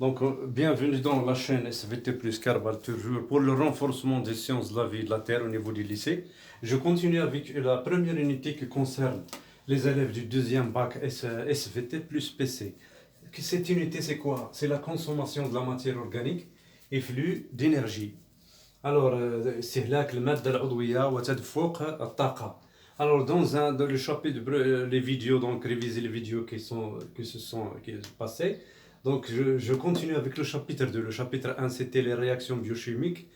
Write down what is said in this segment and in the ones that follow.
Bienvenue dans la chaîne SVT plus Carbal, toujours pour le renforcement des sciences de la vie et de la Terre au niveau du lycée. Je continue avec la première unité qui concerne les élèves du deuxième bac SVT plus PC. Cette unité, c'est quoi? C'est la consommation de la matière organique et flux d'énergie. Alors, استهلاك المادة العضوية وتدفق الطاقة. Alors, dans le chapitre, les vidéos, donc réviser les vidéos qui sont passées. Donc, je continue avec le chapitre 2. Le chapitre 1, c'était les réactions biochimiques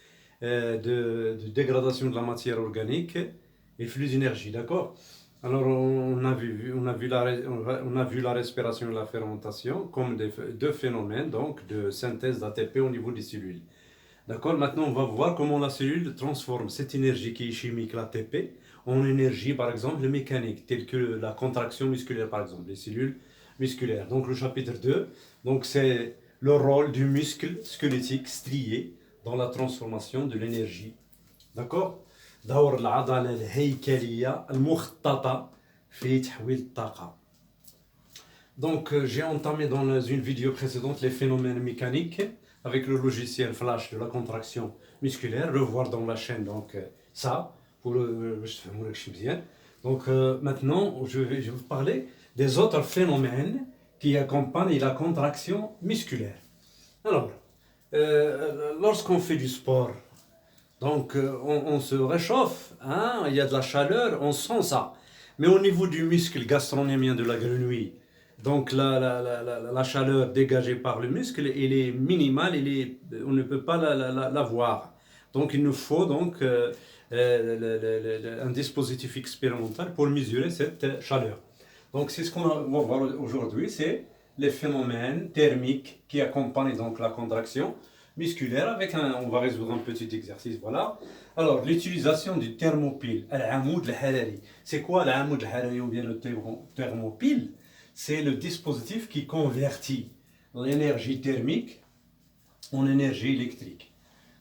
de dégradation de la matière organique et flux d'énergie, d'accord? Alors, on a vu la respiration et la fermentation comme deux phénomènes donc, de synthèse d'ATP au niveau des cellules. D'accord? Maintenant, on va voir comment la cellule transforme cette énergie qui est chimique, l'ATP, en énergie, par exemple, mécanique, telle que la contraction musculaire, par exemple, les cellules musculaires. Donc, le chapitre 2, donc, c'est le rôle du muscle squelettique strié dans la transformation de l'énergie. D'accord? دور العضلة الهيكلية المخططة في تحويل الطاقة. Donc, j'ai entamé dans une vidéo précédente les phénomènes mécaniques avec le logiciel Flash de la contraction musculaire. Revoir dans la chaîne donc ça pour donc maintenant je vais vous parler des autres phénomènes qui accompagnent la contraction musculaire. Alors, lorsqu'on fait du sport, donc on se réchauffe, hein, il y a de la chaleur, on sent ça. Mais au niveau du muscle gastronômien de la grenouille, donc la chaleur dégagée par le muscle, elle est minimale, on ne peut pas la voir. Donc il nous faut donc un dispositif expérimental pour mesurer cette chaleur. Donc c'est ce qu'on va voir aujourd'hui, c'est les phénomènes thermiques qui accompagnent donc la contraction musculaire avec on va résoudre un petit exercice, voilà. Alors, l'utilisation du thermopile, c'est quoi l'Amoud al-Harari ou bien le thermopile? C'est le dispositif qui convertit l'énergie thermique en énergie électrique.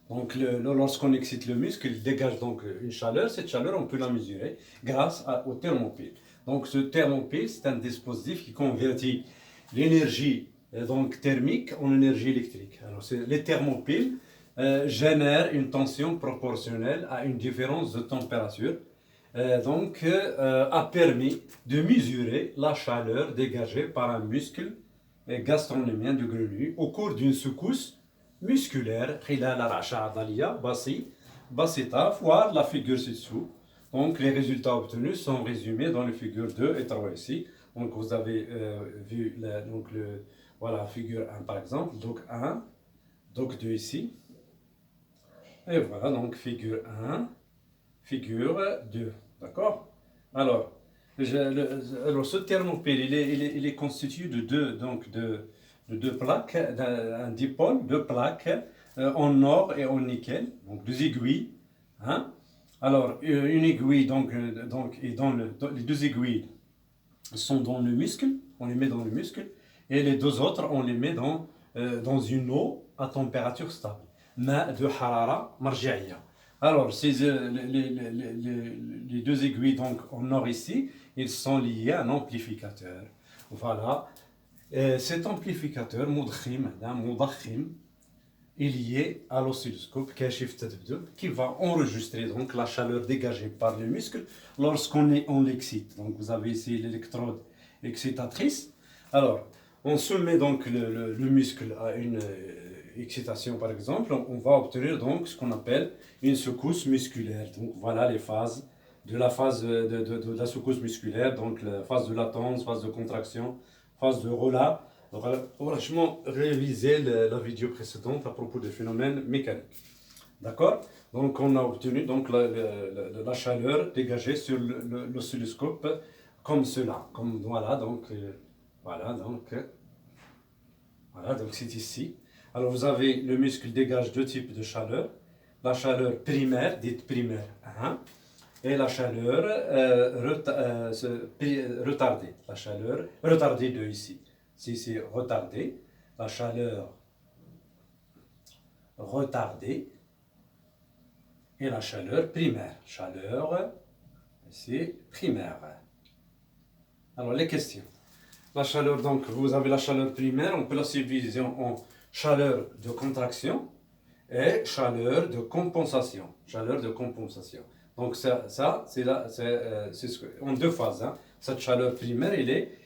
Donc, lorsqu'on excite le muscle, il dégage donc une chaleur. Cette chaleur, on peut la mesurer grâce au thermopile. Donc, ce thermopile, c'est un dispositif qui convertit l'énergie donc thermique en énergie électrique. Alors, les thermopiles génèrent une tension proportionnelle à une différence de température. A permis de mesurer la chaleur dégagée par un muscle gastronômien de grenouille au cours d'une secousse musculaire. Voir la figure ci-dessous. Donc, les résultats obtenus sont résumés dans les figures 2 et 3 ici. Donc, vous avez vu voilà, figure 1 par exemple. Donc, 1, donc 2 ici. Et voilà, donc figure 1, figure 2. D'accord? Alors, ce thermopile, il est constitué de deux plaques, d'un dipôle, deux plaques en or et en nickel, donc deux aiguilles. Hein? Alors, une aiguille, les deux aiguilles sont dans le muscle, on les met dans le muscle, et les deux autres, on les met dans une eau à température stable. De harara marji'iyya. Alors, les deux aiguilles donc en or ici, ils sont liés à un amplificateur. Voilà. Cet amplificateur, mudkhim, est lié à l'oscilloscope qui va enregistrer donc la chaleur dégagée par le muscle lorsqu'on l'excite. Donc vous avez ici l'électrode excitatrice. Alors, on soumet donc le muscle à une excitation par exemple, on va obtenir donc ce qu'on appelle une secousse musculaire. Donc voilà les phases de la la secousse musculaire, donc la phase de latence, phase de contraction, phase de relâchement, réviser la vidéo précédente à propos des phénomènes mécaniques. D'accord? Donc on a obtenu donc la chaleur dégagée sur l'oscilloscope comme cela. Comme voilà donc voilà donc c'est ici. Alors vous avez le muscle dégage deux types de chaleur. La chaleur primaire, dite primaire 1, et la chaleur retardée. La chaleur retardée 2 ici. Si c'est retardé, la chaleur retardée et la chaleur primaire. Chaleur, ici, primaire. Alors les questions. La chaleur, donc vous avez la chaleur primaire, on peut la subdiviser en chaleur de contraction et chaleur de compensation. Chaleur de compensation. Donc c'est en deux phases. Hein. Cette chaleur primaire, il est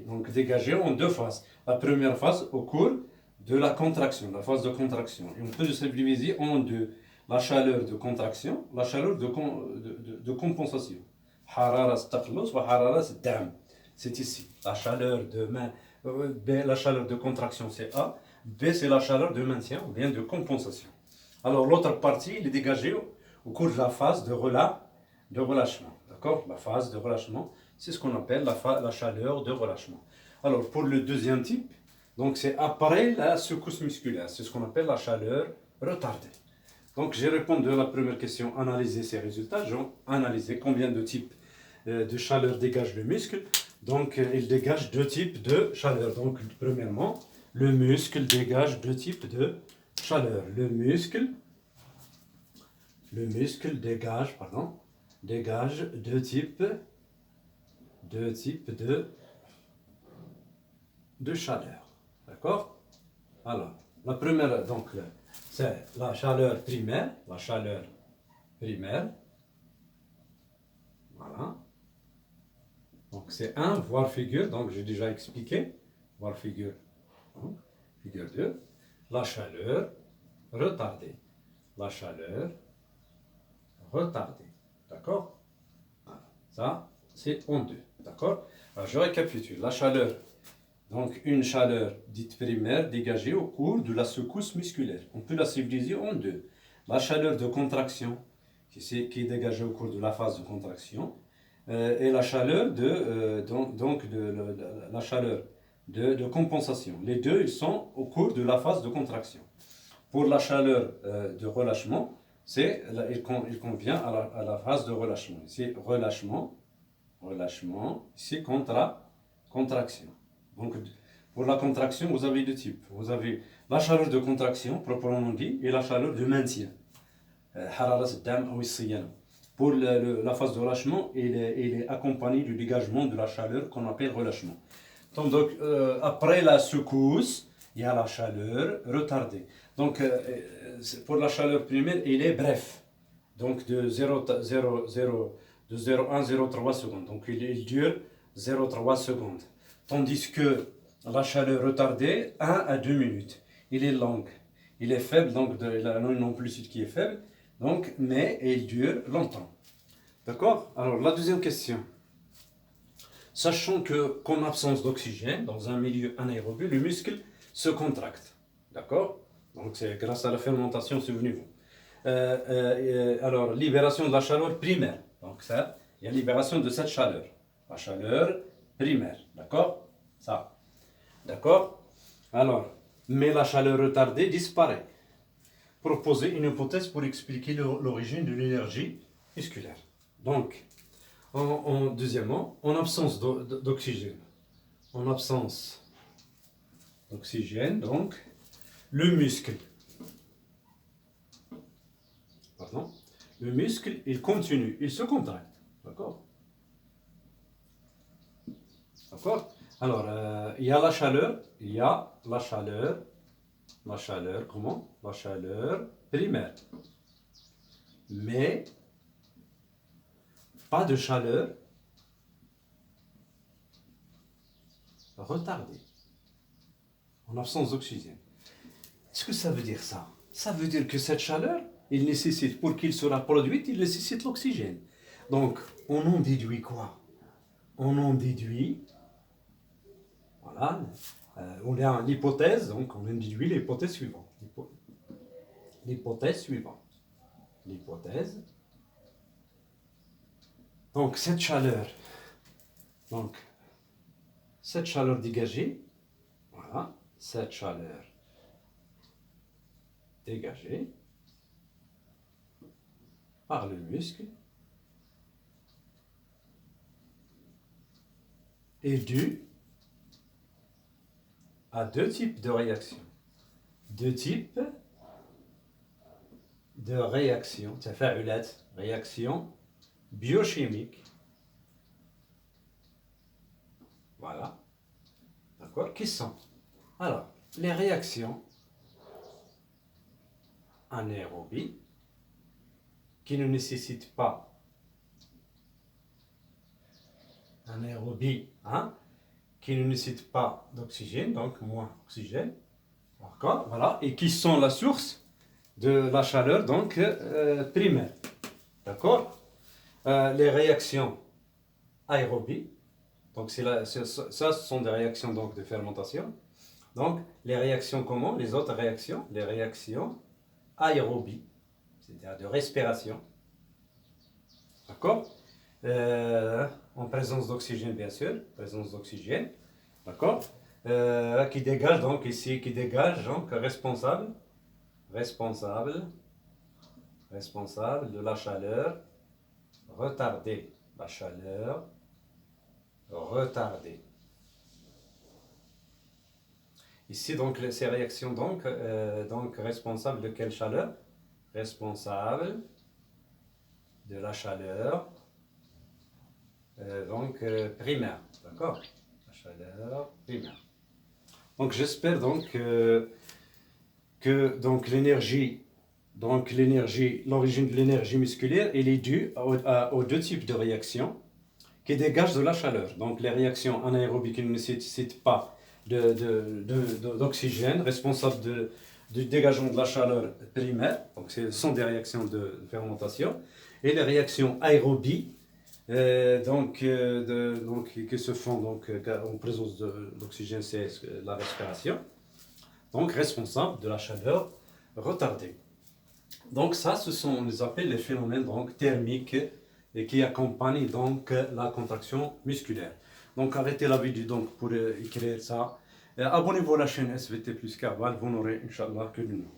donc dégagé en deux phases. La première phase au cours de la contraction, la phase de contraction. Et on peut le subdiviser en deux. La chaleur de contraction, la chaleur de compensation. حرارة التقلص وحرارة الدعم. C'est ici. La chaleur de B, la chaleur de contraction c'est A. B c'est la chaleur de maintien ou bien de compensation. Alors l'autre partie il est dégagé au cours de la phase de relâchement. D'accord? La phase de relâchement, c'est ce qu'on appelle la chaleur de relâchement. Alors pour le deuxième type, donc c'est après la secousse musculaire. C'est ce qu'on appelle la chaleur retardée. Donc j'ai répondu à la première question, analyser ces résultats. J'ai analysé combien de types de chaleur dégage le muscle. Donc il dégage deux types de chaleur. Donc premièrement, le muscle dégage deux types de chaleur. Le muscle dégage deux types de chaleur. D'accord? Alors, la première, donc, c'est la chaleur primaire. Voilà. Donc, c'est 1, voir figure. Donc, j'ai déjà expliqué. Voir figure 1, figure 2. La chaleur retardée. La chaleur retardée. D'accord? Voilà. Ça, c'est en deux. D'accord? Alors, je récapitule. La chaleur, donc une chaleur dite primaire dégagée au cours de la secousse musculaire. On peut la subdiviser en deux. La chaleur de contraction, qui est dégagée au cours de la phase de contraction, et la chaleur la chaleur de compensation. Les deux, ils sont au cours de la phase de contraction. Pour la chaleur de relâchement, il convient à la phase de relâchement. Ici, relâchement, ici, contraction. Donc, pour la contraction, vous avez deux types. Vous avez la chaleur de contraction, proprement dit, et la chaleur de maintien. Pour la phase de relâchement, il est accompagné du dégagement de la chaleur qu'on appelle relâchement. Donc, après la secousse, il y a la chaleur retardée. Donc, pour la chaleur primaire, il est bref. Donc, de 0,1-0,3 secondes. Donc, il dure 0,3 secondes. Tandis que la chaleur retardée, 1 à 2 minutes. Il est long. Il est faible, donc il a une amplitude qui est faible, donc, mais il dure longtemps. D'accord? Alors, la deuxième question. Sachant qu'en absence d'oxygène, dans un milieu anaérobie, le muscle se contracte. D'accord? Donc, c'est grâce à la fermentation, souvenez-vous. Alors, libération de la chaleur primaire. Donc, ça, il y a libération de cette chaleur. La chaleur primaire. D'accord? Ça. D'accord? Alors, mais la chaleur retardée disparaît. Proposer une hypothèse pour expliquer l'origine de l'énergie musculaire. Donc, deuxièmement, en absence d'oxygène. En absence d'oxygène, donc, le muscle, il continue, il se contracte. D'accord? D'accord? Alors, il y a la chaleur, comment? La chaleur primaire. Mais pas de chaleur retardée. En absence d'oxygène. Est-ce que ça veut dire ça? Ça veut dire que cette chaleur, il nécessite, pour qu'il sera produite, il nécessite l'oxygène. Donc, on en déduit quoi? On en déduit, voilà, on a l'hypothèse, donc on en déduit l'hypothèse suivante. L'hypothèse. Donc, cette chaleur dégagée, voilà, cette chaleur dégagée par le muscle est due à deux types de réactions. Deux types de réactions, réaction biochimique. Voilà. D'accord? Qui sont? Alors, les réactions anaérobies qui ne nécessitent pas anaérobie, hein, qui ne nécessitent pas d'oxygène, donc moins oxygène, d'accord, voilà, et qui sont la source de la chaleur donc primaire, d'accord. Les réactions aérobies, donc ça, ce sont des réactions donc de fermentation. Donc les réactions comment? Les autres réactions, les réactions aérobies, c'est-à-dire de respiration, d'accord, en présence d'oxygène bien sûr, présence d'oxygène, d'accord, qui dégage donc ici, qui dégage donc responsable de la chaleur retardée, la chaleur retardée. Ici donc ces réactions donc responsables de quelle chaleur? Responsable de la chaleur primaire, d'accord? La chaleur primaire. Donc j'espère donc que donc l'origine de l'énergie musculaire, elle est due aux deux types de réactions qui dégagent de la chaleur. Donc les réactions anaérobies qui ne nécessitent pas d'oxygène, responsables du dégagement de la chaleur primaire, donc ce sont des réactions de fermentation, et les réactions aérobies, qui se font donc, en présence d'oxygène, c'est la respiration, donc responsable de la chaleur retardée. Donc ça, on les appelle les phénomènes donc, thermiques et qui accompagnent donc la contraction musculaire. Donc arrêtez la vidéo donc, pour écrire ça. Abonnez-vous à la chaîne SVT plus Kabbal, vous n'aurez Inch'Allah que du nom.